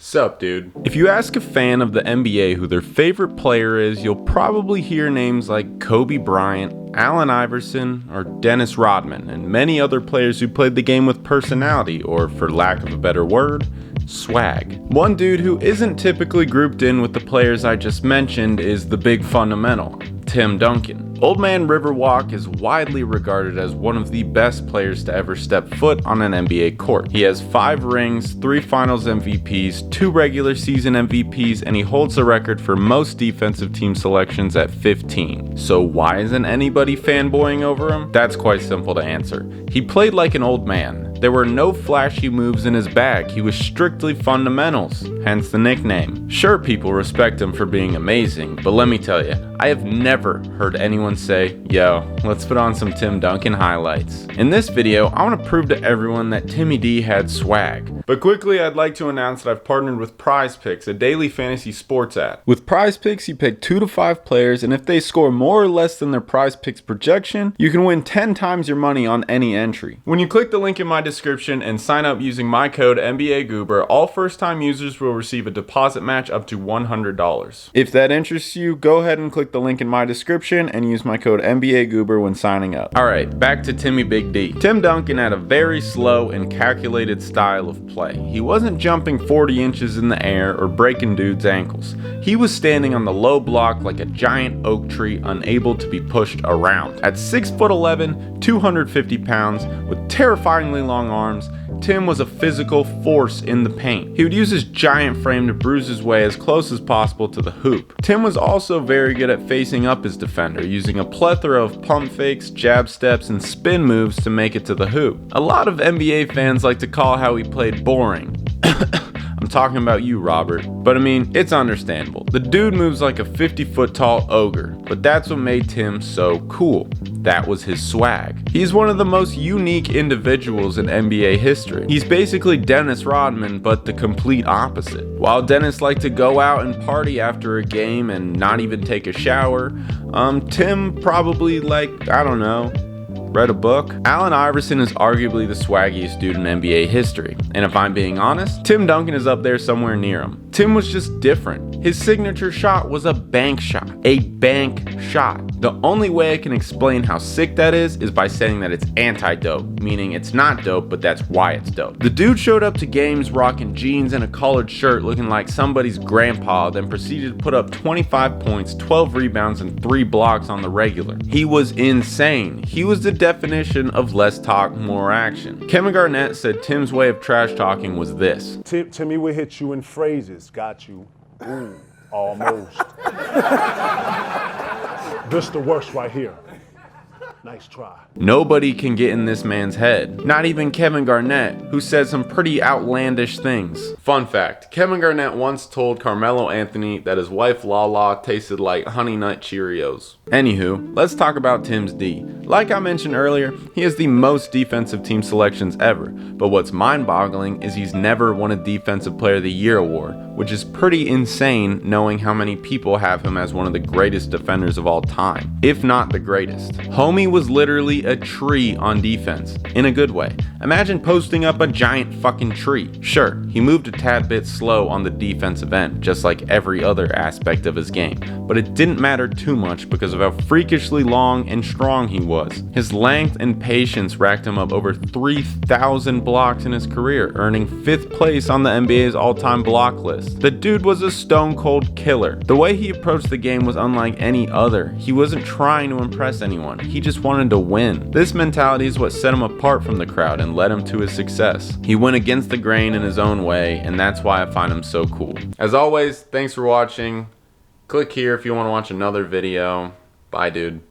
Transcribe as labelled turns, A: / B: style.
A: Sup, dude? If you ask a fan of the NBA who their favorite player is, you'll probably hear names like Kobe Bryant, Allen Iverson, or Dennis Rodman, and many other players who played the game with personality, or for lack of a better word, swag. One dude who isn't typically grouped in with the players I just mentioned is the big fundamental, Tim Duncan. Old Man Riverwalk is widely regarded as one of the best players to ever step foot on an NBA court. He has 5 rings, 3 finals MVPs, 2 regular season MVPs, and he holds the record for most defensive team selections at 15. So why isn't anybody fanboying over him? That's quite simple to answer. He played like an old man. There were no flashy moves in his bag. He was strictly fundamentals, hence the nickname. Sure, people respect him for being amazing, but let me tell you, I have never heard anyone say, yo, let's put on some Tim Duncan highlights. In this video, I want to prove to everyone that Timmy D had swag. But quickly, I'd like to announce that I've partnered with Prize Picks, a daily fantasy sports app. With Prize Picks, you pick 2 to 5 players, and if they score more or less than their Prize Picks projection, you can win 10 times your money on any entry. When you click the link in my description and sign up using my code NBAGoober, all first-time users will receive a deposit match up to $100. If that interests you, go ahead and click the link in my description and use my code NBAGoober when signing up. Alright, back to Timmy Big D. Tim Duncan had a very slow and calculated style of play. He wasn't jumping 40 inches in the air or breaking dudes' ankles. He was standing on the low block like a giant oak tree, unable to be pushed around. At 6'11", 250 pounds, with terrifyingly long arms, Tim was a physical force in the paint. He would use his giant frame to bruise his way as close as possible to the hoop. Tim was also very good at facing up his defender, using a plethora of pump fakes, jab steps, and spin moves to make it to the hoop. A lot of NBA fans like to call how he played boring. I'm talking about you, Robert. But I mean, it's understandable. The dude moves like a 50-foot tall ogre, but that's what made Tim so cool. That was his swag. He's one of the most unique individuals in NBA history. He's basically Dennis Rodman, but the complete opposite. While Dennis liked to go out and party after a game and not even take a shower, Tim probably read a book. Allen Iverson is arguably the swaggiest dude in NBA history, and if I'm being honest, Tim Duncan is up there somewhere near him. Tim was just different. His signature shot was a bank shot. A bank shot. The only way I can explain how sick that is by saying that it's anti-dope, meaning it's not dope, but that's why it's dope. The dude showed up to games rocking jeans and a collared shirt looking like somebody's grandpa, then proceeded to put up 25 points, 12 rebounds, and 3 blocks on the regular. He was insane. He was the definition of less talk, more action. Kevin Garnett said Tim's way of trash talking was this.
B: Timmy will hit you in phrases. Got you. Ooh, almost. This the worst right here. Nice try.
A: Nobody can get in this man's head. Not even Kevin Garnett, who said some pretty outlandish things. Fun fact, Kevin Garnett once told Carmelo Anthony that his wife Lala tasted like Honey Nut Cheerios. Anywho, let's talk about Tim's D. Like I mentioned earlier, he has the most defensive team selections ever, but what's mind-boggling is he's never won a Defensive Player of the Year award, which is pretty insane knowing how many people have him as one of the greatest defenders of all time, if not the greatest. Homie was literally a tree on defense, in a good way. Imagine posting up a giant fucking tree. Sure, he moved a tad bit slow on the defensive end, just like every other aspect of his game, but it didn't matter too much because of how freakishly long and strong he was. His length and patience racked him up over 3,000 blocks in his career, earning 5th place on the NBA's all-time block list. The dude was a stone-cold killer. The way he approached the game was unlike any other. He wasn't trying to impress anyone. He just wanted to win. This mentality is what set him apart from the crowd and led him to his success. He went against the grain in his own way, and that's why I find him so cool. As always, thanks for watching. Click here if you want to watch another video. Bye, dude.